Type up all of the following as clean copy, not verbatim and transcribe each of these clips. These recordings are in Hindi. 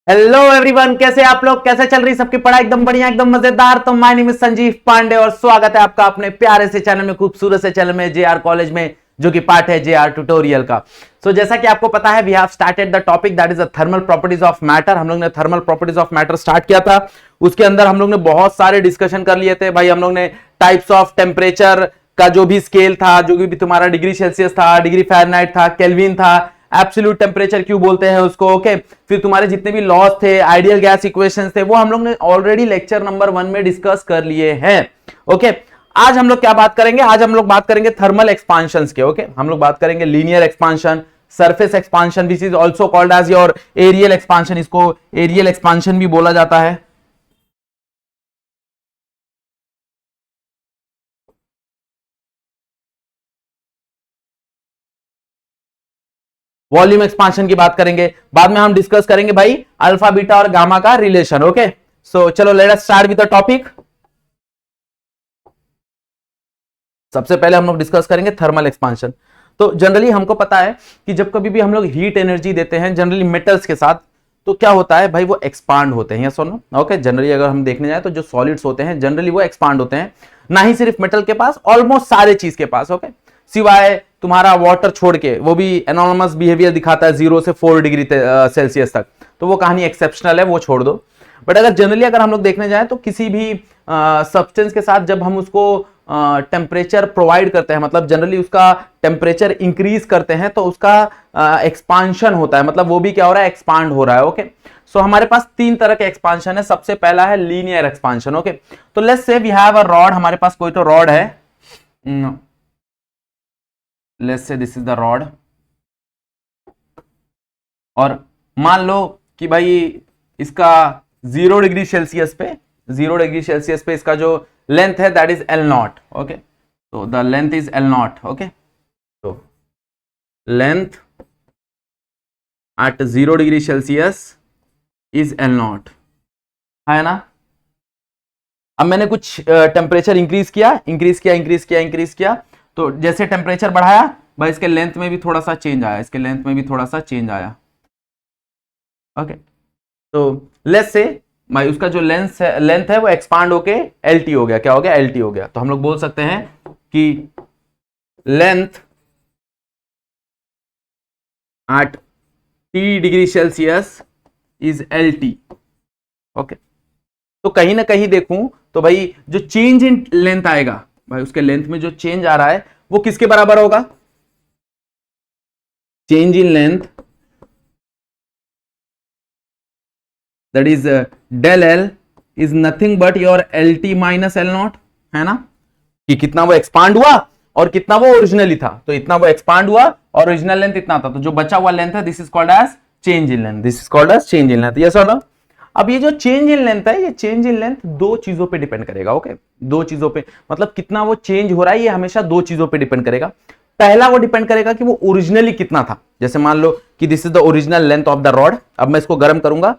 हेलो एवरीवन, कैसे आप लोग, कैसे चल रही सबकी पढ़ाई? एकदम बढ़िया, एकदम मजेदार। तो my name is Sanjeev Pandey और स्वागत है आपका अपने प्यारे से चैनल में, खूबसूरत से चैनल में, जेआर कॉलेज में, जो कि पार्ट है जेआर ट्यूटोरियल का। सो जैसा कि आपको पता है, we have started the topic that is the thermal properties of matter. हम लोग ने thermal properties of matter start किया था। उसके अंदर हम लोग ने बहुत सारे डिस्कशन कर लिए थे भाई। हम लोग ने टाइप्स ऑफ टेम्परेचर का जो भी स्केल था, जो भी तुम्हारा डिग्री सेल्सियस था, डिग्री फ़ारेनहाइट था, केल्विन था, एब्सोल्यूट टेम्परेचर क्यों बोलते हैं उसको, ओके। फिर तुम्हारे जितने भी लॉज थे, आइडियल गैस इक्वेशंस थे, वो हम लोग ने ऑलरेडी लेक्चर नंबर 1 में डिस्कस कर लिए हैं, ओके। आज हम लोग क्या बात करेंगे? आज हम लोग बात करेंगे थर्मल एक्सपांशंस के, ओके। हम लोग बात करेंगे linear expansion, surface expansion, which is also called as your areal expansion. इसको एरियल एक्सपांशन भी बोला जाता है। वॉल्यूम एक्सपांशन की बात करेंगे। बाद में हम डिस्कस करेंगे भाई अल्फा बीटा और गामा का रिलेशन, ओके। सो चलो let us start with the topic. सबसे पहले हम लोग डिस्कस करेंगे थर्मल एक्सपांशन। तो जनरली हमको पता है कि जब कभी भी हम लोग हीट एनर्जी देते हैं जनरली मेटल्स के साथ, तो क्या होता है भाई, वो एक्सपांड होते हैं, यस और नो, ओके। जनरली अगर हम देखने जाए तो जो सॉलिड्स होते हैं जनरली वो एक्सपांड होते हैं। ना ही सिर्फ मेटल के पास, ऑलमोस्ट सारे चीज के पास, ओके। सिवाय तुम्हारा वाटर छोड़ के, वो भी एनॉर्मस बिहेवियर दिखाता है 0 से 4 डिग्री सेल्सियस तक, तो वो कहानी एक्सेप्शनल है, वो छोड़ दो। बट अगर जनरली अगर हम लोग देखने जाए तो किसी भी सब्सटेंस के साथ जब हम उसको टेम्परेचर प्रोवाइड करते हैं, मतलब जनरली उसका टेम्परेचर इंक्रीज करते हैं, तो उसका एक्सपांशन होता है, मतलब वो भी क्या हो रहा है, एक्सपांड हो रहा है, ओके। सो हमारे पास 3 तरह के एक्सपांशन है। सबसे पहला है लीनियर एक्सपांशन, ओके। तो let's say we have a rod, हमारे पास कोई तो रॉड है, let's say this is the rod, और मान लो कि भाई इसका 0 डिग्री सेल्सियस पे, 0 डिग्री सेल्सियस पे इसका जो लेंथ है दैट इज L0, ओके। तो the length is L0, okay. तो length at 0 degree Celsius is L0, है ना। अब मैंने कुछ टेम्परेचर इंक्रीज किया, तो जैसे टेम्परेचर बढ़ाया भाई, इसके लेंथ में भी थोड़ा सा चेंज आया, ओके। तो लेट्स से भाई उसका जो लेंथ है वो एक्सपांड होके LT हो गया। क्या हो गया? LT हो गया। तो हम लोग बोल सकते हैं कि length at T degree Celsius is LT, okay. तो कहीं ना कहीं देखूं तो भाई जो चेंज इन लेंथ आएगा भाई, उसके लेंथ में जो चेंज आ रहा है वो किसके बराबर होगा? Change in length that is del L is nothing but your LT minus L0, है ना। कि कितना वो एक्सपांड हुआ और कितना वो ओरिजिनली था। तो इतना वो एक्सपांड हुआ और ओरिजिनल लेंथ इतना था, तो जो बचा हुआ लेंथ है this is called as change in length, yes और नो। अब ये जो चेंज इन लेंथ है, ये चेंज इन लेंथ 2 चीजों पे डिपेंड करेगा, ओके। 2 चीजों पे, मतलब कितना वो चेंज हो रहा है, ये हमेशा 2 चीजों पे डिपेंड करेगा। पहला वो डिपेंड करेगा कि वो ओरिजिनली कितना था। जैसे मान लो कि this is the original length of the rod. अब मैं इसको गर्म करूंगा,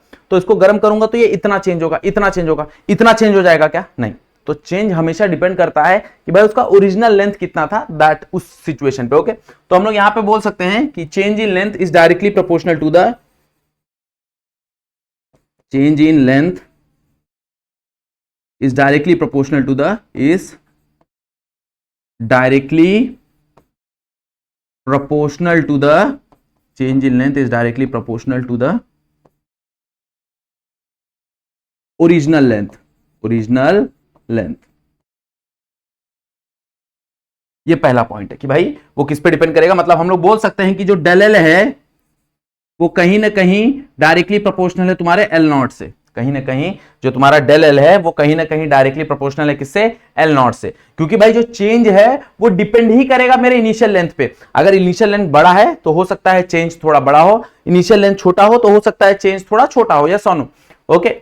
तो ये इतना चेंज होगा, इतना चेंज हो जाएगा क्या? नहीं। तो चेंज हमेशा डिपेंड करता है कि भाई उसका ओरिजिनल लेंथ कितना था दैट उस सिचुएशन पे, ओके। तो हम लोग यहां पे बोल सकते हैं कि change in length is directly proportional to the change in length is directly proportional to the change in length is directly proportional to the original length। ये पहला पॉइंट है कि भाई वो किस पे डिपेंड करेगा। मतलब हम लोग बोल सकते हैं कि जो del L है वो कहीं ना कहीं डायरेक्टली प्रोपोर्शनल है तुम्हारे L0 से। कहीं ना कहीं जो तुम्हारा del L है वो कहीं ना कहीं डायरेक्टली प्रोपोर्शनल है किससे? L0 से। क्योंकि भाई जो चेंज है वो डिपेंड ही करेगा मेरे इनिशियल लेंथ पे। अगर इनिशियल लेंथ बड़ा है तो हो सकता है चेंज थोड़ा बड़ा हो, इनिशियल लेंथ छोटा हो तो हो सकता है चेंज थोड़ा छोटा हो, यस और नो, ओके।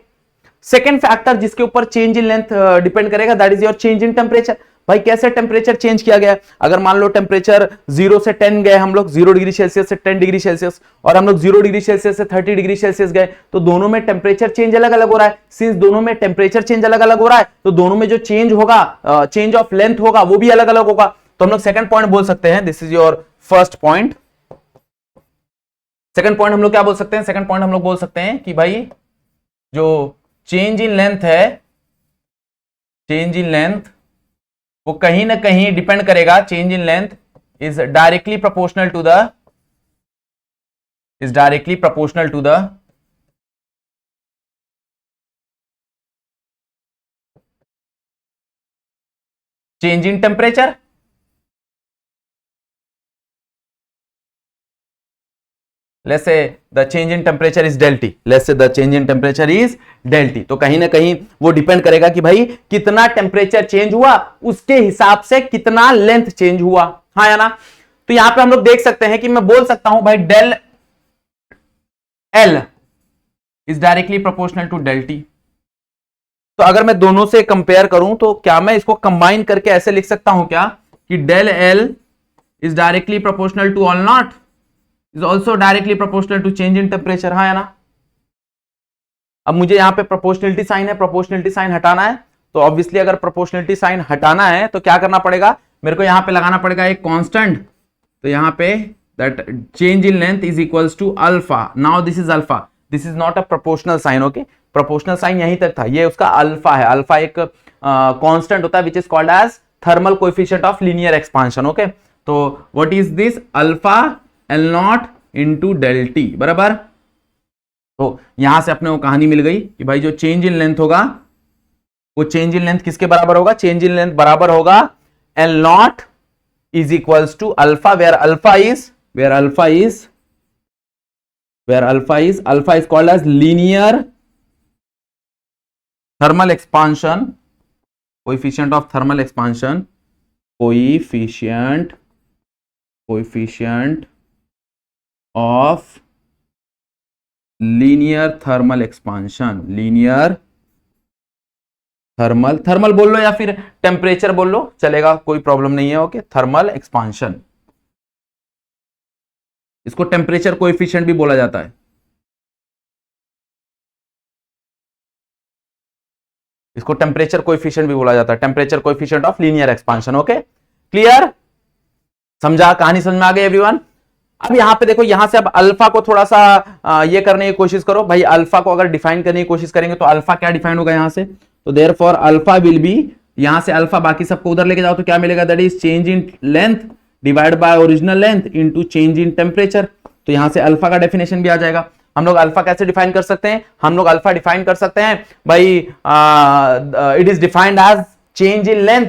सेकेंड फैक्टर जिसके ऊपर चेंज इन लेंथ डिपेंड करेगा that is your change in temperature. भाई कैसे टेम्परेचर चेंज किया गया? अगर मान लो टेम्परेचर 0 से 10 गए हम लोग, 0 डिग्री सेल्सियस से 10 डिग्री सेल्सियस, और हम लोग 0 डिग्री सेल्सियस से 30 डिग्री सेल्सियस गए, तो दोनों में टेम्परेचर चेंज अलग अलग हो रहा है। सिंस दोनों में टेम्परेचर चेंज अलग अलग हो रहा है, तो दोनों में जो चेंज होगा, चेंज ऑफ लेंथ होगा, वो भी अलग अलग होगा। तो हम लोग सेकंड पॉइंट बोल सकते हैं, this is your first point. Second point हम लोग क्या बोल सकते हैं, सेकंड पॉइंट हम लोग बोल सकते हैं कि भाई जो चेंज इन लेंथ है, चेंज इन लेंथ वो कहीं ना कहीं डिपेंड करेगा, change in length is directly proportional to the change in temperature. Let's say the change in temperature is del T. Let's say the change in temperature is del T. तो कहीं ना कहीं वो डिपेंड करेगा कि भाई कितना टेम्परेचर चेंज हुआ, उसके हिसाब से कितना लेंथ चेंज हुआ, हाँ या ना। तो यहां पे हम लोग देख सकते हैं कि मैं बोल सकता हूं भाई del L is directly proportional to del T। तो अगर मैं दोनों से कंपेयर करूं तो क्या मैं इसको कंबाइन करके ऐसे लिख सकता हूं क्या कि del L is directly proportional to L naught is also directly proportional to change in temperature, हाँ या ना। अब मुझे यहां पे प्रोपोर्शनलिटी साइन है, प्रोपोर्शनलिटी साइन हटाना है, तो ऑब्वियसली अगर प्रोपोर्शनलिटी साइन हटाना है तो क्या करना पड़ेगा, मेरे को यहां पे लगाना पड़ेगा एक कांस्टेंट। तो यहां पे that change in length is equals to alpha. Now this is alpha, this is not a proportional sign, okay. Proportional sign यहीं तक था, ये उसका अल्फा है। अल्फा एक कांस्टेंट होता है which is called as thermal coefficient of linear expansion, okay. तो what is this, alpha L naught into del T, बराबर। तो यहां से अपने को कहानी मिल गई कि भाई जो चेंज इन लेंथ होगा वो चेंज इन लेंथ किसके बराबर होगा, चेंज इन लेंथ बराबर होगा L naught is equals to alpha, where alpha is called as linear thermal expansion, coefficient of thermal expansion, coefficient of linear thermal expansion, linear thermal बोल लो या फिर टेम्परेचर बोल लो, चलेगा, कोई प्रॉब्लम नहीं है, ओके। थर्मल एक्सपांशन, इसको टेम्परेचर कोएफिशिएंट भी बोला जाता है, इसको टेम्परेचर कोएफिशिएंट भी बोला जाता है, temperature coefficient of linear expansion, okay. Clear, समझा, कहानी समझ में आ गई एवरीवन। अब यहां पे देखो, यहां से अब अल्फा को थोड़ा सा ये करने की कोशिश करो भाई। अल्फा को अगर डिफाइन करने की कोशिश करेंगे तो अल्फा क्या डिफाइन होगा यहां से, तो देयरफॉर अल्फा विल बी, यहां से अल्फा बाकी सबको उधर लेके जाओ तो क्या मिलेगा, that is change in length divide by original length into change in temperature. तो यहां से अल्फा का डेफिनेशन भी आ जाएगा। हम लोग अल्फा कैसे डिफाइन कर सकते हैं, हम लोग अल्फा डिफाइन कर सकते हैं भाई, it is defined as change in length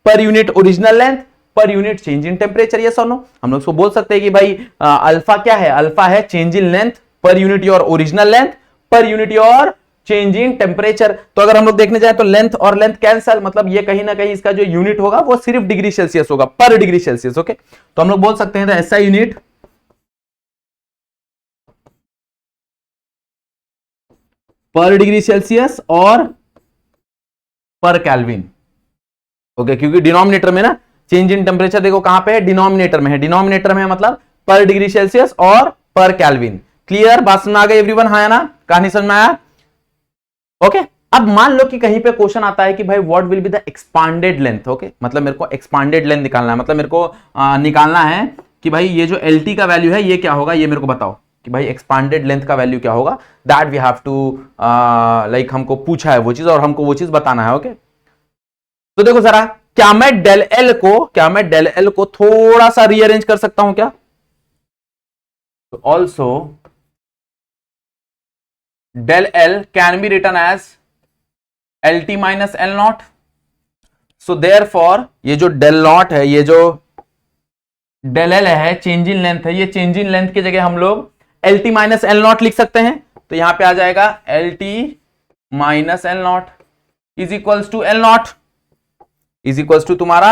per unit original length per unit change in temperature, yes और नो। हम लोग इसको बोल सकते हैं कि भाई अल्फा क्या है, अल्फा है change in length per unit your original length per unit your change in temperature. तो अगर हम लोग देखने जाए तो लेंथ और लेंथ कैंसल, मतलब ये कहीं ना कहीं इसका जो यूनिट होगा वो सिर्फ डिग्री सेल्सियस होगा, पर डिग्री सेल्सियस, ओके। तो हम लोग बोल सकते हैं ऐसा यूनिट पर डिग्री सेल्सियस और पर केल्विन, ओके। क्योंकि डिनोमिनेटर में ना चेंज इन टेम्परेचर देखो कहां पे है, डिनोमिनेटर में है, डिनोमिनेटर में मतलब पर डिग्री सेल्सियस और पर केल्विन। क्लियर, बात समझ आ गई एवरीवन, हाँ या ना, कहानी समझ में आया, ओके। अब मान लो कि कहीं पे क्वेश्चन आता है कि भाई what will be the expanded length, okay. मतलब मेरे को एक्सपांडेड लेंथ निकालना है, मतलब मेरे को निकालना है कि भाई ये जो एल टी का वैल्यू है ये क्या होगा, ये मेरे को बताओ कि भाई एक्सपांडेड लेंथ का वैल्यू क्या होगा, that we have to like हमको पूछा है वो चीज और हमको वो चीज बताना है, ओके। तो देखो जरा, क्या मैं डेल एल को थोड़ा सा रीअरेंज कर सकता हूं क्या, तो also del L can be written as LT minus L naught. So therefore ये जो del naught है, ये जो del L है चेंज इन लेंथ है, ये चेंज इन लेंथ की जगह हम लोग LT minus L naught लिख सकते हैं। तो यहां पे आ जाएगा LT minus L naught is equals to L naught is equals to तुम्हारा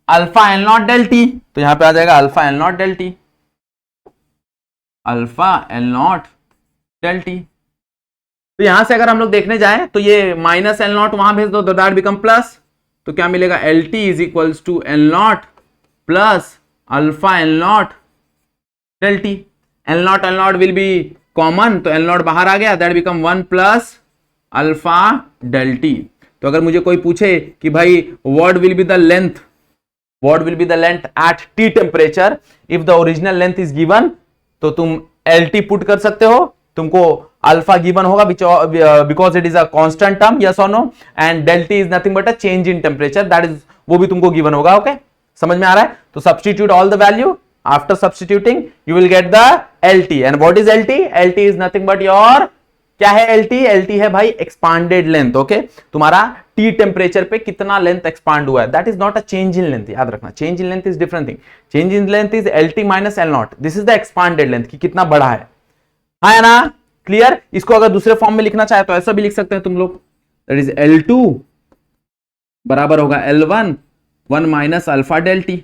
alpha L naught del T। तो यहां पे आ जाएगा alpha L naught del T, alpha L naught del T। तो यहां से अगर हम लोग देखने जाएं तो ये माइनस एल नॉट वहां भेज दो तो दैट बिकम प्लस, तो क्या मिलेगा, L T is equals to L naught plus alpha L naught del T. L naught will be common, तो एल नॉट बाहर आ गया, that become 1 plus alpha del T. तो अगर मुझे कोई पूछे कि भाई what will be the length at T temperature if the original length is given, तो तुम LT पुट कर सकते हो, तुमको अल्फा गिवन होगा because it is a constant term, yes और no, and del T is nothing but a change in temperature, that is, वो भी तुमको गिवन होगा। ओके, समझ में आ रहा है? तो substitute all the value, after substituting you will get the LT, and what is LT? LT is nothing but your, क्या है LT? LT है भाई एक्सपांडेड लेंथ। ओके, तुम्हारा T टेम्परेचर पे कितना लेंथ एक्सपांड हुआ है, that is not a change in length, याद रखना। Change in length is different thing, change in length is LT minus L not, this is the expanded length कि कितना बड़ा है। हाँ है ना, क्लियर? इसको अगर दूसरे फॉर्म में लिखना चाहे तो ऐसा भी लिख सकते हैं तुम लोग, दैट इज L2 बराबर होगा L1 1 minus alpha del T,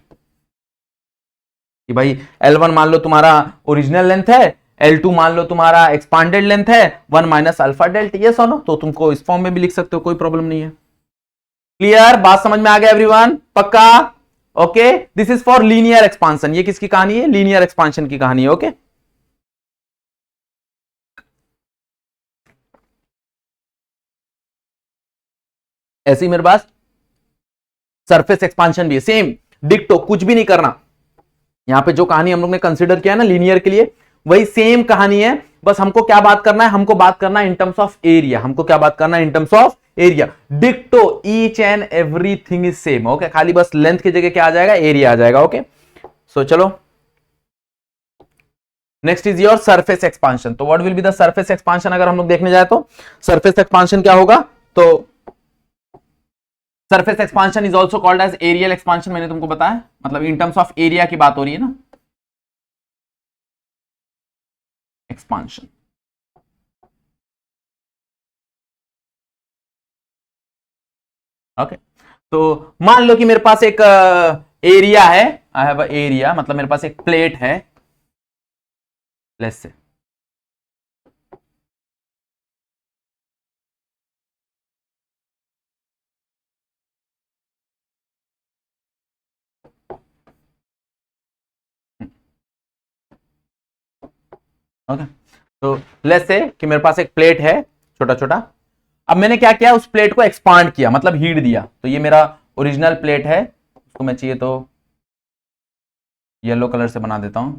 कि भाई L1 मान लो तुम्हारा ओरिजिनल लेंथ है, L2 मान लो तुम्हारा एक्सपांडेड लेंथ है, 1 माइनस अल्फा डेल टी, ये सुनो, तो तुमको इस फॉर्म में भी लिख सकते हो, कोई प्रॉब्लम नहीं है। क्लियर? बात समझ में आ गया एवरीवन? पक्का? Okay, this is for linear expansion. ये किसकी कहानी है? लीनियर एक्सपांशन की कहानी है। ओके, ऐसी मेरे पास सरफेस एक्सपांशन भी है, सेम डिक्टो, कुछ भी नहीं करना। यहां पे जो कहानी हम लोग ने कंसीडर किया ना लीनियर के लिए, वही सेम कहानी है, बस हमको क्या बात करना है? हमको बात करना है इन टर्म्स ऑफ एरिया। हमको क्या बात करना है? In terms of area. डिक्टो, each and everything is same. Okay, खाली बस लेंथ की जगह क्या आ जाएगा? एरिया आ जाएगा। ओके, सो चलो next is your surface expansion. तो what will be the surface expansion? अगर हम लोग देखने जाए तो सरफेस एक्सपांशन क्या होगा? तो surface expansion is also called as areal expansion, मैंने तुमको बताया, मतलब इन टर्म्स ऑफ एरिया की बात हो रही है ना, एक्सपांशन। ओके, तो मान लो कि मेरे पास एक एरिया है, आई हैव एरिया, मतलब मेरे पास एक प्लेट है, लेट्स से, ओके, तो लेट्स से कि मेरे पास एक प्लेट है छोटा छोटा। अब मैंने क्या किया? उस प्लेट को एक्सपांड किया, मतलब हीट दिया। तो ये मेरा ओरिजिनल प्लेट है, उसको मैं चाहिए तो येलो कलर से बना देता हूं।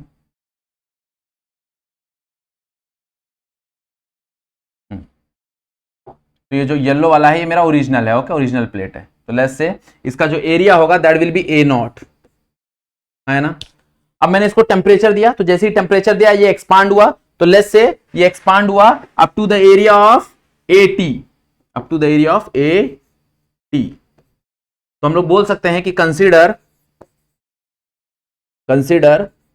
तो ये जो येलो वाला है ये मेरा ओरिजिनल है। ओके, ओरिजिनल प्लेट है। तो लेट्स से इसका जो एरिया होगा that will be A naught, है ना। अब मैंने इसको टेम्परेचर दिया, तो जैसे ही टेम्परेचर दिया ये एक्सपांड हुआ। तो लेट्स से ये एक्सपांड हुआ up to the area of AT, up to the area of AT। तो हम लोग बोल सकते हैं कि consider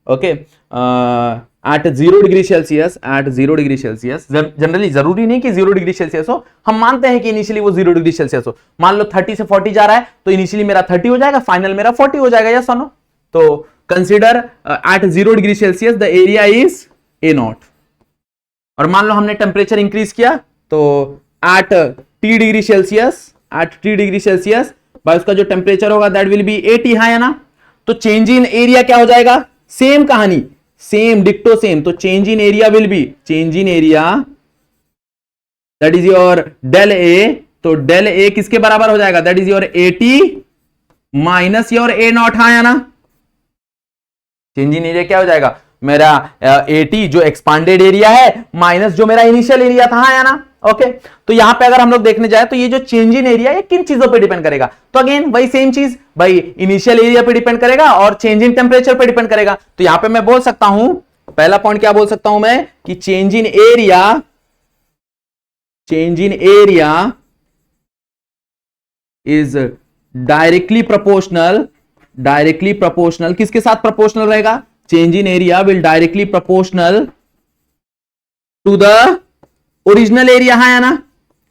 okay at 0 degree Celsius, at 0 degree Celsius, generally जरूरी नहीं कि 0 डिग्री सेल्सियस हो, हम मानते हैं कि इनिशियली वो 0 डिग्री सेल्सियस हो। मान लो 30 से 40 जा रहा है, तो इनिशियली मेरा 30 हो जाएगा, फाइनल मेरा 40 हो जाएगा, यस और नो। तो consider at 0 degree Celsius the area is A naught. और मान लो हमने टेम्परेचर इंक्रीज किया, तो at T degree Celsius, at T degree Celsius भाई उसका जो टेम्परेचर होगा दैट विल बी AT, है ना। तो चेंज इन एरिया क्या हो जाएगा? सेम कहानी, सेम डिक्टो सेम। तो change in area will be, change in area that is your del A। तो डेल A किसके बराबर हो जाएगा? That is your AT minus your A naught, है ना। चेंज इन एरिया क्या हो जाएगा? मेरा AT जो एक्सपांडेड एरिया है माइनस जो मेरा इनिशियल एरिया था, है ना। ओके, तो यहां पे अगर हम लोग देखने जाए तो ये जो चेंज इन एरिया ये किन चीजों पे डिपेंड करेगा? तो अगेन वही सेम चीज भाई, इनिशियल एरिया पे डिपेंड करेगा और चेंज इन टेम्परेचर पे डिपेंड करेगा। तो यहां पे मैं बोल सकता हूं, पहला पॉइंट क्या बोल सकता हूं मैं, कि change in area is directly proportional, किसके साथ प्रोपोर्शनल रहेगा? Change in area will directly proportional to the original area, है ना,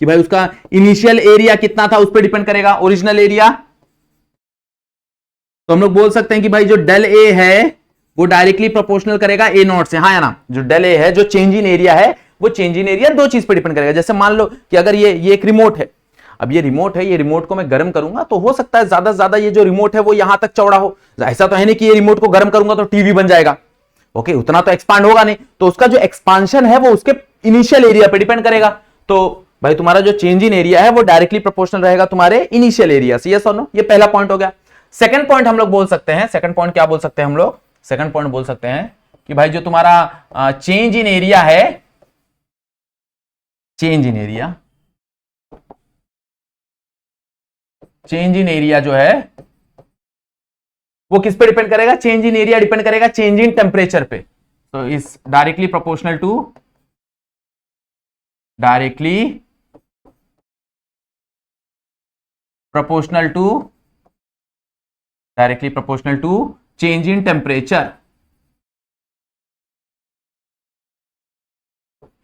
कि भाई उसका इनिशियल एरिया कितना था उस पर डिपेंड करेगा ओरिजिनल एरिया। तो हम लोग बोल सकते हैं कि भाई जो डेल A है वो डायरेक्टली प्रोपोर्शनल करेगा A नॉट से, हाँ ना। जो डेल A है, जो चेंज इन एरिया है, वो चेंज इन एरिया दो चीज पर डिपेंड करेगा। जैसे मान लो कि अगर ये एक रिमोट है, अब ये रिमोट है, ये रिमोट को मैं गर्म करूंगा तो हो सकता है ज्यादा से ज्यादा ये जो रिमोट है वो यहां तक चौड़ा हो। ऐसा तो है नहीं कि ये रिमोट को गर्म करूंगा तो टीवी बन जाएगा। ओके, उतना तो एक्सपांड होगा नहीं। तो उसका जो एक्सपांशन है वो उसके इनिशियल एरिया पे डिपेंड करेगा। तो भाई तुम्हारा जो चेंज इन एरिया है वो डायरेक्टली प्रोपोर्शनल रहेगा तुम्हारे इनिशियल एरिया से, यस और नो। ये पहला पॉइंट हो गया। सेकंड पॉइंट हम लोग बोल सकते हैं, सेकंड पॉइंट क्या बोल सकते हैं हम लोग? सेकंड पॉइंट बोल सकते हैं कि भाई जो तुम्हारा चेंज इन एरिया है, change in area, change in area जो है वो किस पे डिपेंड करेगा? चेंज इन एरिया डिपेंड करेगा चेंज इन टेम्परेचर पे। तो is directly proportional to, directly proportional to, directly proportional to change in temperature,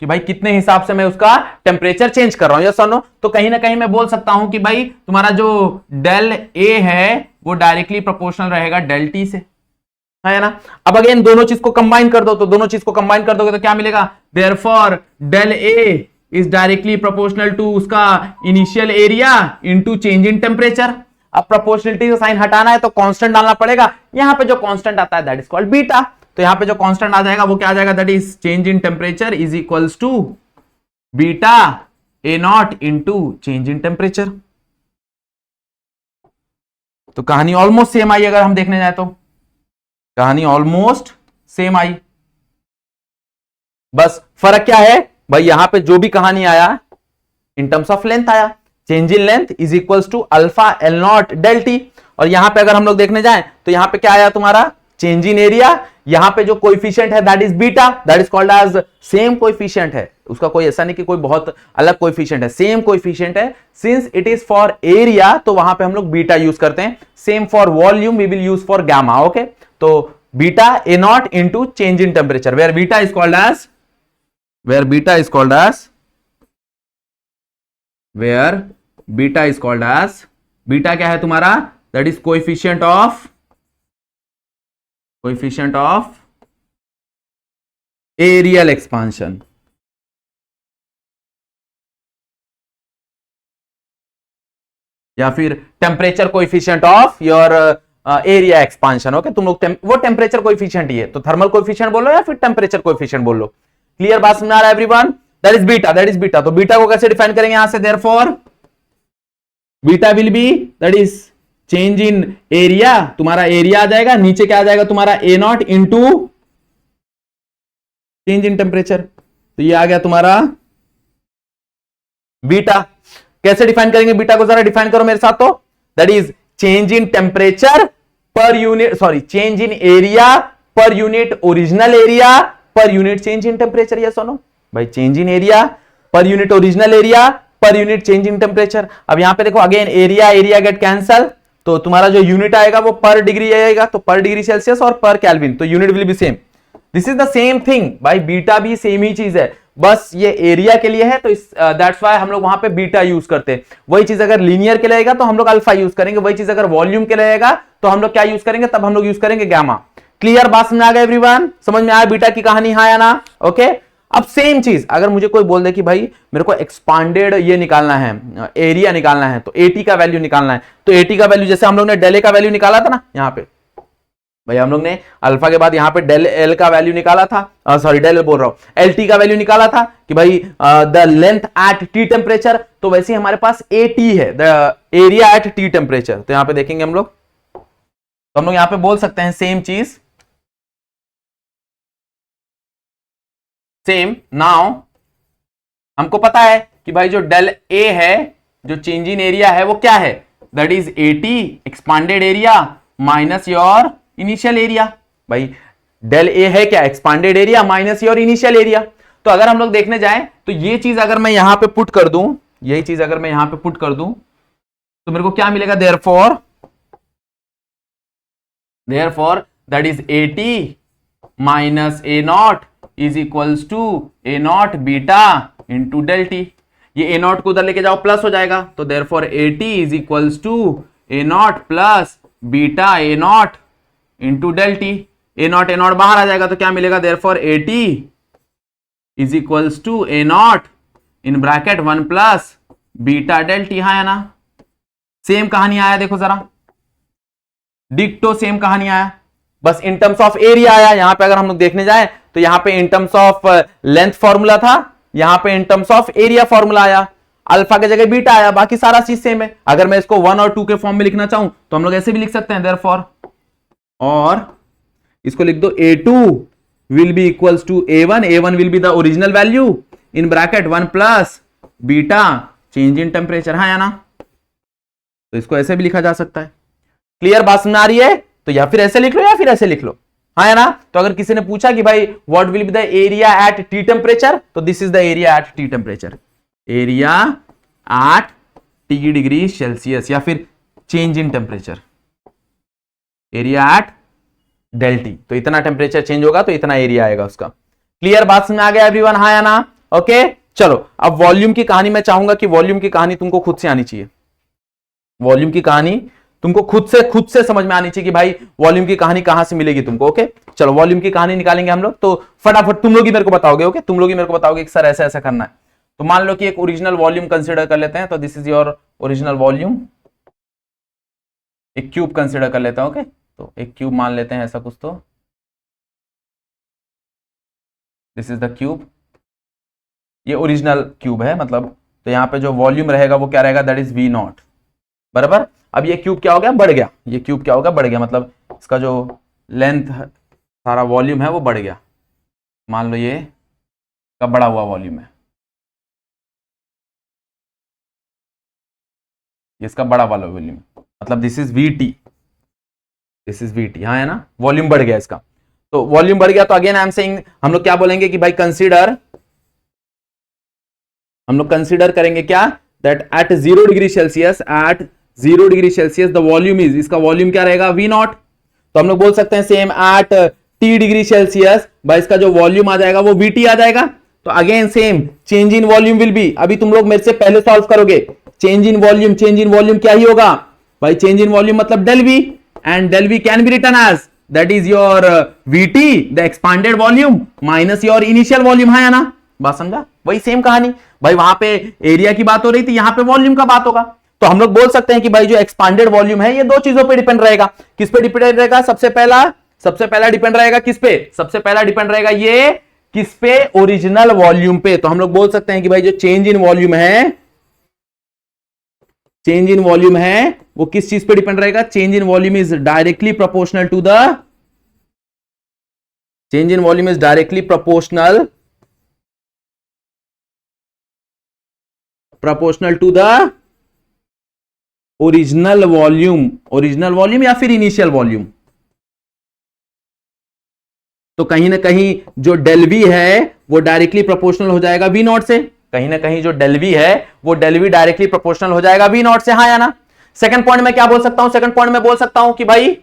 कि भाई कितने हिसाब से मैं उसका टेम्परेचर चेंज कर रहा हूं, यस और नो। तो कहीं ना कहीं मैं बोल सकता हूं कि भाई तुम्हारा जो डेल ए है वो डायरेक्टली प्रोपोर्शनल रहेगा डेल टी से, है ना। अब अगेन दोनों चीज को कंबाइन कर दो, तो दोनों चीज को कंबाइन कर दोगे तो क्या मिलेगा? Therefore del A is directly proportional to उसका initial area into change in temperature. अब प्रोपोर्शनलिटी का साइन हटाना है तो कांस्टेंट डालना पड़ेगा, यहां पे जो कांस्टेंट आता है दैट इज कॉल्ड बीटा। तो यहां पे जो कांस्टेंट आ जाएगा वो क्या आ जाएगा? That is change in temperature is equals to beta A naught into change in temperature. तो कहानी ऑलमोस्ट सेम आई, अगर हम देखने जाए तो कहानी ऑलमोस्ट सेम आई, बस फर्क क्या है भाई? यहां पे जो भी कहानी आया इन टर्म्स ऑफ लेंथ आया, change in length is equals to alpha L naught del T. और यहां पे अगर हम लोग देखने जाएं तो यहां पे क्या आया तुम्हारा? Change in area. यहां पे जो कोएफिशिएंट है that is beta, that is called as same coefficient है, उसका कोई ऐसा नहीं कि कोई बहुत अलग कोएफिशिएंट है, सेम कोएफिशिएंट है। Since it is for area तो वहां पे हम लोग बीटा यूज करते हैं। Same for volume we will use for gamma, okay. तो beta A naught into change in temperature, where beta is called as, where beta is called as, where beta is called as, beta क्या है तुम्हारा? That is coefficient of, coefficient of areal expansion. या फिर temperature coefficient of your area expansion, okay. तुम लोग वो टेम्परेचर कोएफिशिएंट ही है, तो थर्मल कोएफिशिएंट बोलो या फिर टेम्परेचर कोएफिशिएंट बोलो। क्लियर बात समझ आ रहा है everyone? That is beta, that is beta. तो बीटा को कैसे डिफाइन करेंगे यहां से? Therefore beta will be that is change in area, तुम्हारा एरिया आ जाएगा, नीचे क्या आ जाएगा तुम्हारा? A naught into change in temperature. तो ये आ गया तुम्हारा बीटा। कैसे डिफाइन करेंगे बीटा को? जरा डिफाइन करो मेरे साथ। तो that is change in temperature per unit, sorry change in area पर यूनिट ओरिजिनल एरिया पर unit change in temperature. Yes और नो भाई? चेंज इन एरिया पर यूनिट ओरिजिनल एरिया पर यूनिट चेंज इन टेम्परेचर। अब यहां पे देखो again area area get cancel, तो तुम्हारा जो यूनिट आएगा वो पर डिग्री आएगा, तो पर डिग्री सेल्सियस और पर केल्विन, तो unit will be same. This is the same thing भाई, बीटा भी सेम ही चीज है, बस ये एरिया के लिए है तो दैट्स व्हाई हम लोग वहां पे बीटा यूज करते हैं। वही चीज अगर लीनियर के लिए रहेगा तो हम लोग अल्फा यूज करेंगे, वही चीज अगर वॉल्यूम के लिए रहेगा तो हम लोग क्या यूज करेंगे? तब हम लोग यूज करेंगे गामा। क्लियर बात समझ आ गया एवरीवन? समझ में आया बीटा की कहानी, हाँ या ना? ओके। अब सेम चीज अगर मुझे कोई बोल दे कि भाई मेरे को एक्सपांडेड ये निकालना है, एरिया निकालना है, तो एटी का वैल्यू निकालना है, तो एटी का वैल्यू जैसे हम लोग ने डेल ए का वैल्यू निकाला था ना, यहाँ पे भाई हम लोग ने अल्फा के बाद यहाँ पे डेल एल का वैल्यू निकाला था, सॉरी डेल बोल रहा हूं, एल टी का वैल्यू निकाला था कि भाई the length at T temperature, तो वैसे ही हमारे पास ए टी है, the area at T temperature. तो यहाँ पे देखेंगे हम लोग, तो हम लोग यहाँ पे बोल सकते हैं सेम चीज, सेम। नाउ हमको पता है कि भाई जो डेल ए है, जो चेंज इन एरिया है वो क्या है? That is eighty expanded area minus your initial area. भाई डेल ए है क्या? Expanded area minus your initial area. तो अगर हम लोग देखने जाएं तो ये चीज अगर मैं यहां पे पुट कर दूं, यही चीज अगर मैं यहां पे पुट कर दूं तो मेरे को क्या मिलेगा? Therefore that is AT minus A naught is equals to A naught beta into del T. ये ए नॉट को उधर लेके जाओ, प्लस हो जाएगा, तो therefore AT is equals to A naught plus beta A naught into del T. A naught बाहर आ जाएगा तो क्या मिलेगा? Therefore AT is equals to A naught in bracket 1 plus beta del T. हाँ या ना? सेम कहानी आया, देखो जरा, डिक्टो सेम कहानी आया, बस इन टर्म्स ऑफ एरिया आया। यहां पे अगर हम लोग देखने जाएं तो यहां पे इन टर्म्स ऑफ लेंथ फॉर्मूला था, यहां पे इन टर्म्स ऑफ एरिया फॉर्मूला आया, अल्फा के जगह बीटा आया, बाकी सारा चीज सेम है। अगर मैं इसको 1 और 2 के फॉर्म में लिखना चाहूं तो हम लोग ऐसे भी लिख सकते हैं, देयरफॉर, और इसको लिख दो A2 will be equals to A1. A1 will be the original value in bracket 1 plus beta change in temperature, हाँ या ना? तो इसको ऐसे भी लिखा जा सकता है। क्लियर बात समझ आ रही है? तो या फिर ऐसे लिख लो या फिर ऐसे लिख लो, हाँ या ना? तो अगर किसी ने पूछा कि भाई what will be the area at T temperature, तो this is the area at T temperature, area at T degree Celsius, या फिर change in temperature, area at del T. तो इतना टेम्परेचर चेंज होगा तो इतना एरिया आएगा उसका। क्लियर बात समझ आ गया एवरीवन, हाँ या ना? ओके चलो, अब वॉल्यूम की कहानी मैं चाहूंगा कि वॉल्यूम की कहानी तुमको खुद से आनी चाहिए। वॉल्यूम की कहानी तुमको खुद से समझ में आनी चाहिए कि भाई वॉल्यूम की कहानी कहां से मिलेगी तुमको। ओके चलो, वॉल्यूम की कहानी निकालेंगे हम लोग। तो फटाफट तुम लोग ही मेरे को बताओगे। ओके तुम लोग ही मेरे को बताओगे कि सर ऐसा ऐसा करना है। तो मान लो कि एक ओरिजिनल वॉल्यूम कंसीडर कर लेते हैं। तो this is your original volume, एक क्यूब कंसीडर कर लेते हैं। ओके तो एक क्यूब मान लेते हैं ऐसा कुछ, तो दिस इज द क्यूब, ये ओरिजिनल क्यूब है मतलब। तो यहां पे जो वॉल्यूम रहेगा वो क्या रहेगा, दैट इज वी नॉट, बराबर। अब ये क्यूब क्या हो गया, बढ़ गया। ये क्यूब क्या होगा, बढ़ गया, मतलब इसका जो लेंथ सारा वॉल्यूम है वो बढ़ गया। मान लो ये का बड़ा हुआ वॉल्यूम है, इसका बड़ा वाला वॉल्यूम, मतलब this is we T, this is we T, हाँ है ना? वॉल्यूम बढ़ गया इसका। तो वॉल्यूम बढ़ गया तो अगेन आई एम सेइंग, हम लोग क्या बोलेंगे कि भाई कंसीडर, हम लोग कंसीडर करेंगे क्या, that at 0 degree Celsius, at 0 degree Celsius the volume is, इसका वॉल्यूम क्या रहेगा, वी नॉट। तो हम लोग बोल सकते हैं same at T degree Celsius, भाई इसका जो वॉल्यूम आ जाएगा वो वी टी आ जाएगा। तो again same change in volume will be, अभी तुम लोग मेरे से पहले सॉल्व करोगे, change in volume, change in volume क्या ही होगा भाई, चेंज इन वॉल्यूम मतलब del V, and del V can be written as that is your VT the expanded volume minus your initial volume, हाँ या ना? बात समझा? वही सेम कहानी भाई, वहां पे एरिया की बात हो रही थी, यहां पे वॉल्यूम का बात होगा। तो हम लोग बोल सकते हैं कि भाई जो एक्सपांडेड वॉल्यूम है ये दो चीजों पे डिपेंड रहेगा। किस पे डिपेंड रहेगा, सबसे पहला डिपेंड रहेगा किस पे, सबसे पहला डिपेंड रहेगा ये किस पे, ओरिजिनल वॉल्यूम पे। तो हम लोग बोल सकते हैं कि भाई जो चेंज इन वॉल्यूम है, चेंज इन वॉल्यूम है वो किस चीज पे डिपेंड रहेगा, change in volume is directly proportional to the, change in volume is directly proportional to the original volume, original volume या फिर इनिशियल वॉल्यूम। तो कहीं ना कहीं जो डेल वी है वो डायरेक्टली प्रोपोर्शनल हो जाएगा वी नॉट से, कहीं ना कहीं जो डेल वी है वो डेल वी डायरेक्टली प्रोपोर्शनल हो जाएगा वी नॉट से, हाँ या ना? सेकंड पॉइंट में क्या बोल सकता हूं, सेकंड पॉइंट में बोल सकता हूं कि भाई,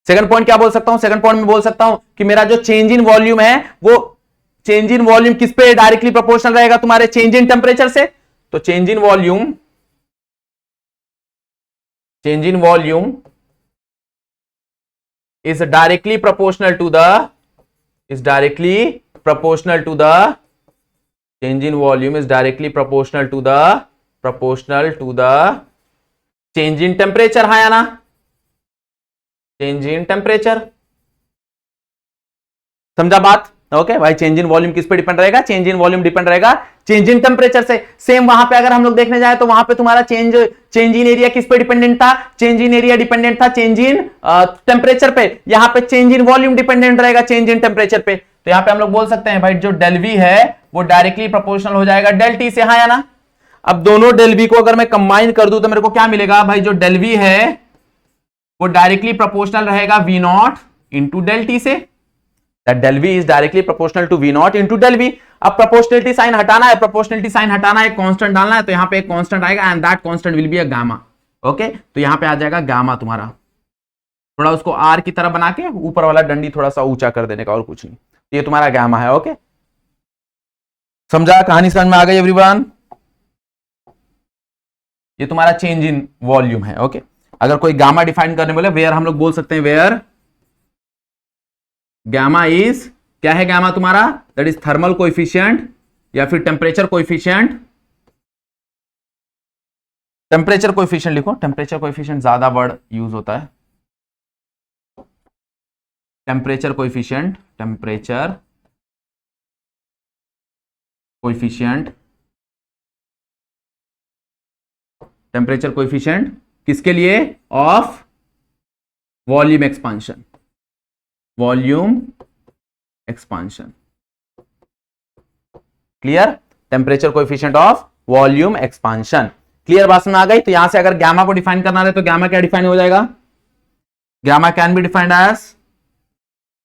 सेकंड पॉइंट क्या बोल सकता हूं, सेकंड पॉइंट में बोल सकता हूं कि मेरा जो चेंज इन वॉल्यूम है वो चेंज इन वॉल्यूम किस पे डायरेक्टली प्रोपोर्शनल रहेगा, तुम्हारे चेंज इन टेम्परेचर से। तो change in volume, change in volume is directly proportional to the, is directly proportional to the, change in volume is directly proportional to the change in temperature, हाँ या ना? change in temperature, समझा बात? ओके भाई, चेंज इन वॉल्यूम किस पे डिपेंड रहेगा, चेंज इन वॉल्यूम डिपेंड रहेगा चेंज इन टेम्परेचर से। सेम वहां पे अगर हम लोग देखने जाए तो वहां पे तुम्हारा चेंज इन एरिया किस पे डिपेंडेंट था, चेंज इन एरिया डिपेंडेंट था चेंज इन टेम्परेचर पे। यहां पे चेंज इन वॉल्यूम डिपेंडेंट रहेगा चेंज इन टेम्परेचर पे। तो यहां पे हम लोग बोल सकते हैं भाई जो डेल वी है वो डायरेक्टली प्रोपोर्शनल हो जाएगा डेल टी से, हाँ या ना? अब दोनों डेल वी को अगर मैं कंबाइन कर दूं तो मेरे को क्या मिलेगा भाई, जो डेल वी है वो डायरेक्टली प्रोपोर्शनल रहेगा V naught into del T से, that del v is directly proportional to v naught into del v। अब प्रोपोर्शनलिटी साइन हटाना है, प्रोपोर्शनलिटी साइन हटाना है, कांस्टेंट डालना है, तो यहां पे एक कांस्टेंट आएगा and that constant will be a gamma. Okay तो यहां पे आ जाएगा गामा तुम्हारा, थोड़ा उसको आर की तरह बना के ऊपर वाला डंडी थोड़ा सा ऊंचा कर देने का, और कुछ नहीं। ये तुम्हारा गामा है। ओके समझा, कहानी समझ में आ गई एवरीवन? ये तुम्हारा चेंज इन वॉल्यूम है। ओके अगर कोई गामा डिफाइन करने बोले, वेयर हम लोग बोल सकते हैं वेयर गामा इज, क्या है गामा तुम्हारा, दैट इज थर्मल कोएफिशिएंट या फिर टेम्परेचर कोएफिशिएंट। टेम्परेचर कोएफिशिएंट लिखो, टेम्परेचर कोएफिशिएंट ज्यादा वर्ड यूज होता है। Temperature coefficient, temperature coefficient, temperature coefficient किसके लिए, of volume expansion. Volume expansion. Clear? Temperature coefficient of volume expansion. Clear? बात में आ गई? तो यहां से अगर गामा को डिफाइन करना है तो गामा क्या डिफाइन हो जाएगा? Gamma can be defined as,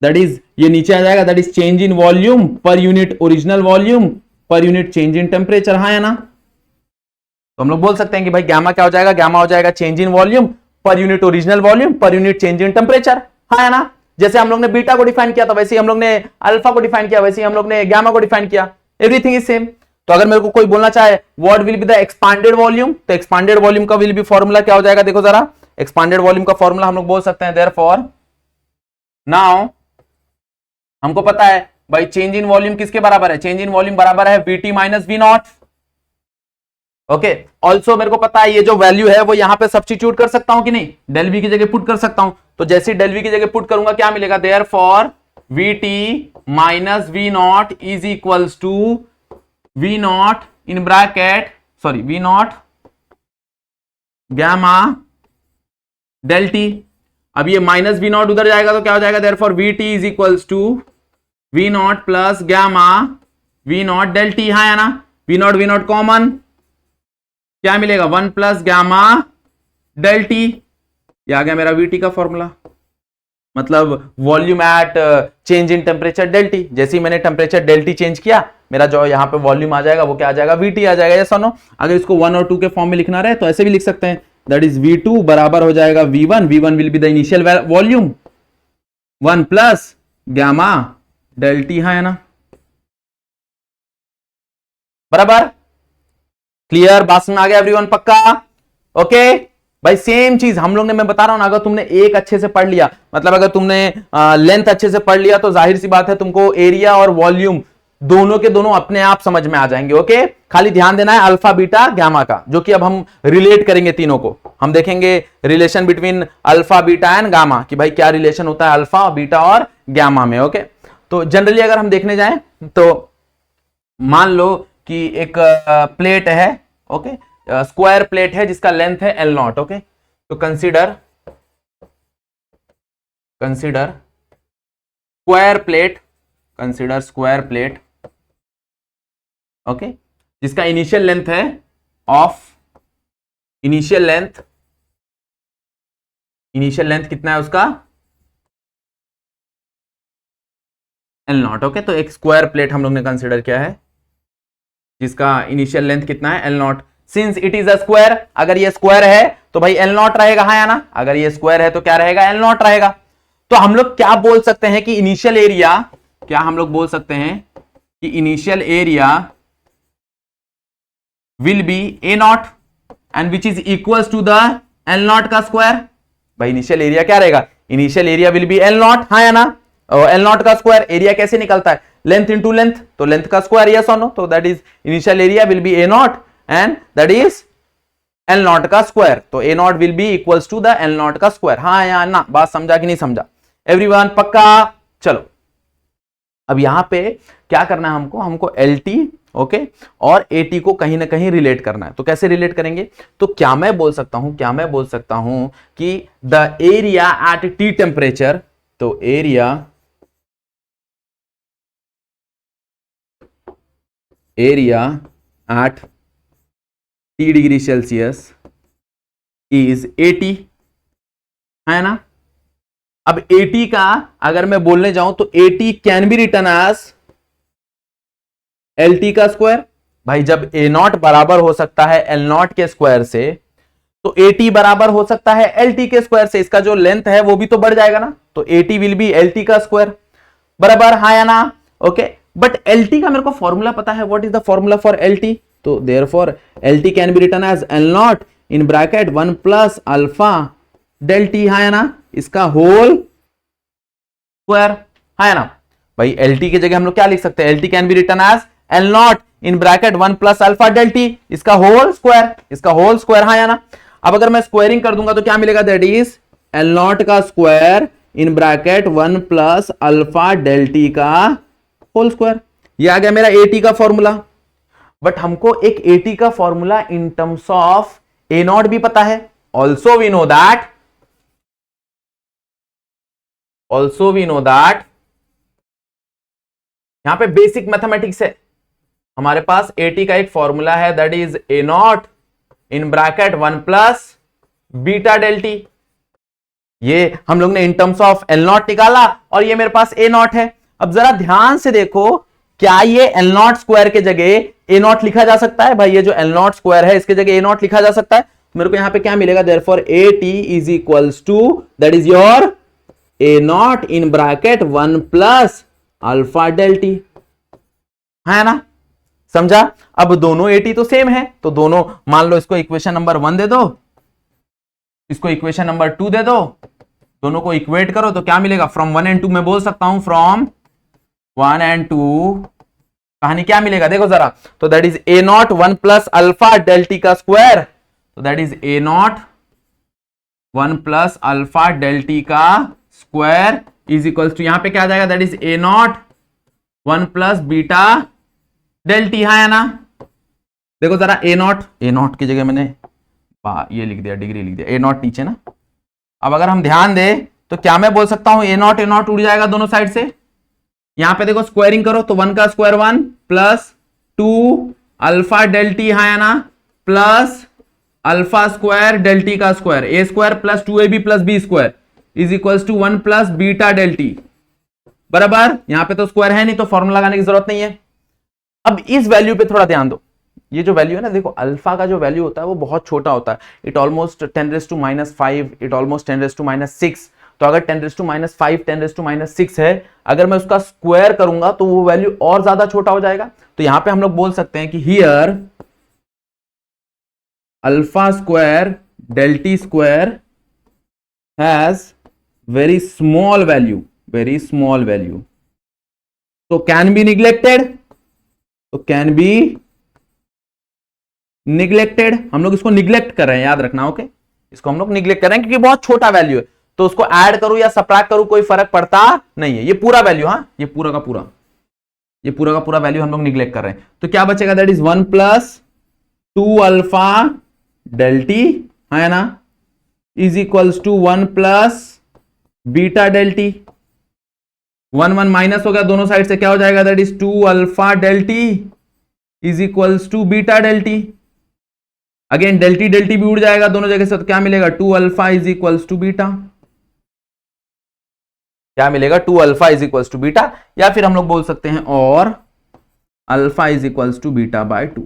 that is, ये नीचे आ जाएगा, that is change in volume per unit original volume per unit change in temperature. हाँ या ना? तो हम लोग बोल सकते हैं कि भाई गामा क्या हो जाएगा? गामा हो जाएगा change in volume per unit original volume per unit change in temperature. हाँ या ना? जैसे हम लोग ने बीटा को डिफाइन किया था वैसे ही हम लोग ने अल्फा को डिफाइन किया, वैसे ही हम लोग ने गामा को डिफाइन किया। Everything is same. तो अगर मेरे को कोई बोलना चाहे what will be the expanded volume, तो एक्सपांडेड वॉल्यूम का विल बी फॉर्मूला क्या हो जाएगा? देखो जरा, एक्सपांडेड वॉल्यूम का फॉर्मूला हम लोग बोल सकते हैं, देयरफॉर नाउ हमको पता है भाई चेंज इन वॉल्यूम किसके बराबर है? चेंज इन वॉल्यूम बराबर है VT minus V naught. Okay, also मेरे को पता है ये जो वैल्यू है वो यहां पे सब्स्टिट्यूट कर सकता हूं कि नहीं? डेल वी की जगह पुट कर सकता हूं। तो जैसे डेल वी की जगह पुट करूंगा क्या मिलेगा? Therefore VT minus V naught is equals to V naught in bracket, sorry V naught gamma del T. अब ये माइनस वी नॉट उधर जाएगा तो क्या हो जाएगा? Therefore VT is equals to V naught plus gamma V naught del T. हाँ या ना? वी नॉट कॉमन, क्या मिलेगा? 1 प्लस गैमा डेल टी। ये आ गया मेरा वीटी का फॉर्मूला, मतलब volume at change in temperature del T. जैसे ही मैंने टेम्परेचर डेल टी चेंज किया, मेरा जो यहां पे वॉल्यूम आ जाएगा वो क्या आ जाएगा? वीटी आ जाएगा। यस और नो? अगर इसको 1 और 2 के फॉर्म में लिखना रहे तो ऐसे भी लिख सकते हैं, दैट इज V2 बराबर हो जाएगा V1, V1 will be the initial volume 1 plus gamma del T. है ना? बराबर? क्लियर? बात में आ गया एवरीवन? पक्का? ओके भाई, सेम चीज हम लोग ने, मैं बता रहा हूं ना, अगर तुमने एक अच्छे से पढ़ लिया, मतलब अगर तुमने लेंथ अच्छे से पढ़ लिया तो जाहिर सी बात है तुमको एरिया और वॉल्यूम दोनों के दोनों अपने आप समझ में आ जाएंगे। ओके, खाली ध्यान देना है अल्फा बीटा गामा का, जो कि अब हम रिलेट करेंगे तीनों को। हम देखेंगे relation between alpha beta and gamma, कि भाई क्या रिलेशन होता है अल्फा बीटा और गामा में। ओके, तो जनरली अगर हम देखने जाएं तो मान लो कि एक प्लेट है, ओके, स्क्वायर प्लेट है जिसका लेंथ है एल नॉट। ओके, तो consider square plate, consider square plate, okay, जिसका इनिशियल लेंथ है ऑफ, इनिशियल लेंथ कितना है उसका? L not. ओके, तो एक स्क्वायर प्लेट हम लोग ने कंसीडर किया है जिसका इनिशियल लेंथ कितना है? L not. Since it is a square, अगर ये स्क्वायर है तो भाई एल नॉट रहेगा। हाँ या ना? अगर ये स्क्वायर है तो क्या रहेगा? एल नॉट रहेगा। तो हम लोग क्या बोल सकते हैं कि इनिशियल एरिया, क्या हम लोग बोल सकते हैं कि initial area will be A naught and which is equals to the L naught का स्क्वायर। भाई इनिशियल एरिया क्या रहेगा? Initial area will be L naught. हाँ या ना? एल नॉट का स्क्वायर, एरिया कैसे निकलता है? लेंथ इंटू लेंथ, तो लेंथ का स्क्वायर। यस और नो? तो that is initial area will be A naught and that is L naught का स्क्वायर। तो ए not will be equals to the L naught का स्क्वायर। हाँ या ना? बात समझा कि नहीं समझा एवरीवन? पक्का? चलो, अब यहां पे क्या करना है हमको एल टी, ओके, और ए टी को कहीं ना कहीं रिलेट करना है। तो कैसे रिलेट करेंगे? तो क्या मैं बोल सकता हूं कि the area at T temperature, तो area at T degree Celsius is 80, है ना? अब 80 का अगर मैं बोलने जाऊं तो 80 can be written as LT का स्क्वायर। भाई जब A नॉट बराबर हो सकता है L नॉट के स्क्वायर से, तो 80 बराबर हो सकता है LT के स्क्वायर से। इसका जो लेंथ है वो भी तो बढ़ जाएगा ना, तो 80 विल बी LT का स्क्वायर। बराबर? हाँ या ना? ओके, बट LT का मेरे को फॉर्मूला पता है। What is the formula for LT? तो therefore LT can be written as L naught in bracket 1 plus alpha del T. हाँ या ना? इसका होल स्क्वायर। हाँ या ना? भाई LT की जगह हम लोग क्या लिख सकते हैं? LT can be written as L naught in bracket 1 plus alpha del T, इसका होल स्क्वायर। हाँ या ना? अब अगर मैं स्क्वायरिंग कर दूंगा तो क्या मिलेगा? दैट इज L नॉट का square in bracket 1 plus alpha del T का होल स्क्वायर। ये आ गया मेरा AT का फॉर्मूला। बट हमको एक AT का formula in terms of A naught भी पता है। Also we know that also we know that, यहां पे बेसिक मैथमेटिक्स है, हमारे पास AT का एक फॉर्मूला है, that is A naught in bracket 1 plus beta del T. ये हम लोग ने in terms of L naught निकाला और ये मेरे पास A नॉट है। अब जरा ध्यान से देखो, क्या ये L नॉट स्क्वायर के जगह A नॉट लिखा जा सकता है? भाई ये जो L नॉट स्क्वायर है इसके जगह A नॉट लिखा जा सकता है। मेरे को यहां पे क्या मिलेगा, therefore AT is equals to that is your A naught in bracket 1 plus alpha del T, है ना? समझा? अब दोनों AT तो सेम है, तो दोनों मान लो इसको इक्वेशन नंबर 1 दे दो, इसको इक्वेशन नंबर 2 दे दो, दोनों को इक्वेट करो तो क्या मिलेगा, फ्रॉम 1 एंड 2 मैं बोल सकता हूं, फ्रॉम 1 एंड 2 कहानी क्या मिलेगा देखो जरा, तो that is A naught 1 plus alpha del T का स्क्वायर, तो that is A naught 1 plus alpha del T का स्क्वायर इज इक्वल्स टू, यहां पे क्या आ जाएगा, that is A naught 1 plus beta del T, है ना? देखो जरा A नॉट की जगह मैंने ये लिख दिया, डिग्री लिख दिया, A नॉट नीचे ना। अब अगर हम ध्यान दें तो क्या मैं बोल सकता हूं, A नॉट उड़ जाएगा दोनों साइड से, यहां पे देखो स्क्वायरिंग करो तो 1 का square 1 plus 2 alpha del T, है ना, plus alpha square del T का square, A square plus 2AB plus B square is equals to 1 plus beta del T, बराबर। यहां पे तो स्क्वायर है नहीं तो फॉर्मूला लगाने की जरूरत नहीं है। अब इस वैल्यू पे थोड़ा ध्यान दो, ये जो वैल्यू है ना, देखो अल्फा का जो वैल्यू होता है वो बहुत छोटा होता है, इट ऑलमोस्ट 10⁻⁵, इट ऑलमोस्ट 10⁻⁶। तो अगर 10⁻⁵, 10⁻⁶ है, अगर मैं उसका स्क्वायर करूंगा तो वो वैल्यू और ज्यादा छोटा हो जाएगा। तो यहां पे हम लोग बोल सकते हैं कि here alpha square del T square has very small value, very small value, तो कैन बी निग्लेक्टेड, तो कैन बी निग्लेक्टेड। हम लोग इसको निग्लेक्ट कर रहे हैं, याद रखना, ओके? इसको हम लोग निग्लेक्ट कर रहे हैं क्योंकि बहुत छोटा वैल्यू है, तो उसको ऐड करूं या सबट्रैक्ट करूं कोई फर्क पड़ता नहीं है। ये पूरा वैल्यू, हाँ, ये पूरा का पूरा वैल्यू हम लोग निग्लेक्ट कर रहे हैं। तो क्या बचेगा, that is 1 plus 2 alpha del T, है ना, is equals to 1 plus beta del T. 1 1 minus हो गया दोनों साइड से, क्या हो जाएगा, that is 2 alpha del T is equals to beta del T. Again del T भी उड़ जाएगा दोनों जगह से, तो क्या मिलेगा, 2 alpha is equals to beta, क्या मिलेगा, 2 alpha is equals to beta, या फिर हम लोग बोल सकते हैं और alpha is equals to beta by 2,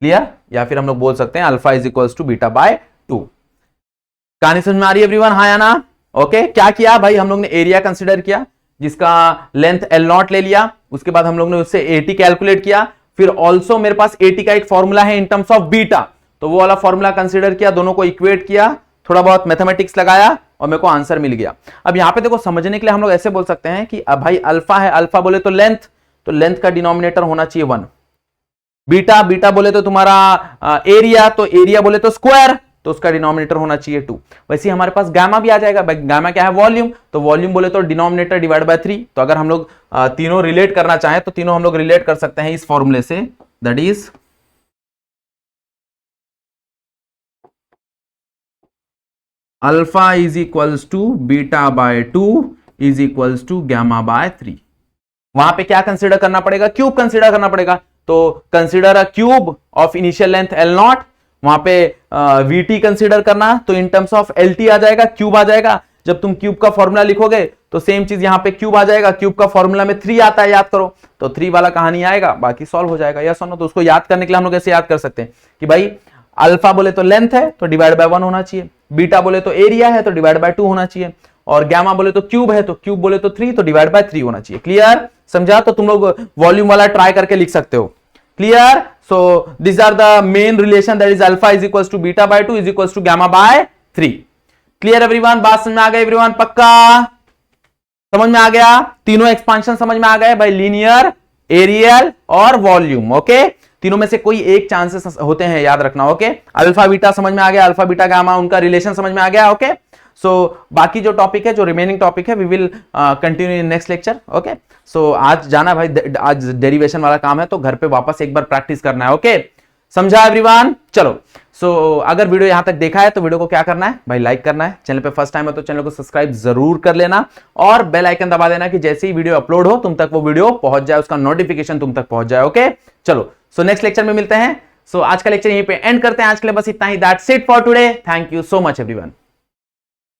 clear? या फिर हम लोग बोल सकते हैं alpha is equals to beta by 2। कहानी समझ में आ रही है एवरीवन, हाँ या ना? ओके, क्या किया भाई, हम लोग ने एरिया कंसिडर किया जिसका लेंथ L नॉट ले लिया, उसके बाद हम लोग ने उससे AT कैलकुलेट किया, फिर ऑल्सो मेरे पास AT का एक फॉर्मूला है इन टर्म्स ऑफ बीटा, तो वो वाला फॉर्मूला कंसीडर किया, दोनों को इक्वेट किया, थोड़ा बहुत मैथमेटिक्स लगाया और मेरे को आंसर मिल गया। अब यहां पे देखो, समझने के लिए हम लोग ऐसे बोल सकते हैं कि अब भाई अल्फा है, अल्फा बोले तो लेंथ का डिनोमिनेटर होना चाहिए 1, बीटा बोले तो तुम्हारा एरिया, तो एरिया बोले तो स्क्वायर, तो उसका डिनोमिनेटर होना चाहिए 2। वैसे हमारे पास गामा भी आ जाएगा, गामा क्या है, वॉल्यूम, तो वॉल्यूम बोले तो डिनोमिनेटर डिवाइड बाय 3। तो अगर हम लोग तीनों रिलेट करना चाहें तो तीनों हम लोग रिलेट कर सकते हैं इस फॉर्मूले से, that is alpha is equals to beta by 2 is equals to gamma by 3। वहां पे क्या कंसीडर करना पड़ेगा, क्यूब कंसीडर करना पड़ेगा, तो consider a cube of initial length L not, वहां पे VT कंसीडर करना, तो इन टर्म्स ऑफ LT आ जाएगा, क्यूब आ जाएगा। जब तुम क्यूब का फॉर्मूला लिखोगे तो सेम चीज यहां पे क्यूब आ जाएगा, क्यूब का फॉर्मूला में 3 आता है, याद करो, तो 3 वाला कहानी आएगा, बाकी सॉल्व हो जाएगा। या सुनो, तो उसको याद करने के लिए हम लोग ऐसे याद कर सकते हैं कि भाई अल्फा बोले तो लेंथ है तो डिवाइड बाय 1 होना चाहिए, बीटा बोले तो एरिया है तो डिवाइड बाय 2 होना चाहिए, और गामा बोले तो क्यूब है तो क्यूब बोले तो 3 तो डिवाइड बाय 3 होना चाहिए। क्लियर? समझा? तो तुम लोग वॉल्यूम वाला ट्राई करके लिख सकते हो। Clear? So this are the main relation, that is alpha is equals to beta by 2 is equals to gamma by 3। Clear everyone? बात समझ में आ गई एवरीवन? पक्का समझ में आ गया? तीनों एक्सपांशन समझ में आ गए भाई, लीनियर, एरियल और वॉल्यूम। ओके, तीनों में से कोई एक चांसेस होते हैं, याद रखना। ओके, अल्फा बीटा समझ में आ गया, अल्फा बीटा गामा उनका रिलेशन समझ में आ गया। ओके, सो बाकी जो टॉपिक है, जो रिमेनिंग टॉपिक है, we will continue in next lecture. Okay, so आज जाना भाई, आज डेरिवेशन वाला काम है तो घर पे वापस एक बार प्रैक्टिस करना है। ओके, समझा एवरीवन? चलो अगर वीडियो यहां तक देखा है तो वीडियो को क्या करना है भाई, लाइक करना है। चैनल पे फर्स्ट टाइम है तो चैनल को सब्सक्राइब जरूर कर लेना और बेल आइकन दबा देना कि जैसे ही वीडियो अपलोड हो तुम तक वो वीडियो पहुंच जाए, उसका नोटिफिकेशन तुम तक पहुंच जाए। ओके चलो नेक्स्ट लेक्चर में मिलते हैं। आज का लेक्चर यहीं पे एंड करते हैं। आज के लिए बस इतना ही। That's it for today. Thank you so much everyone.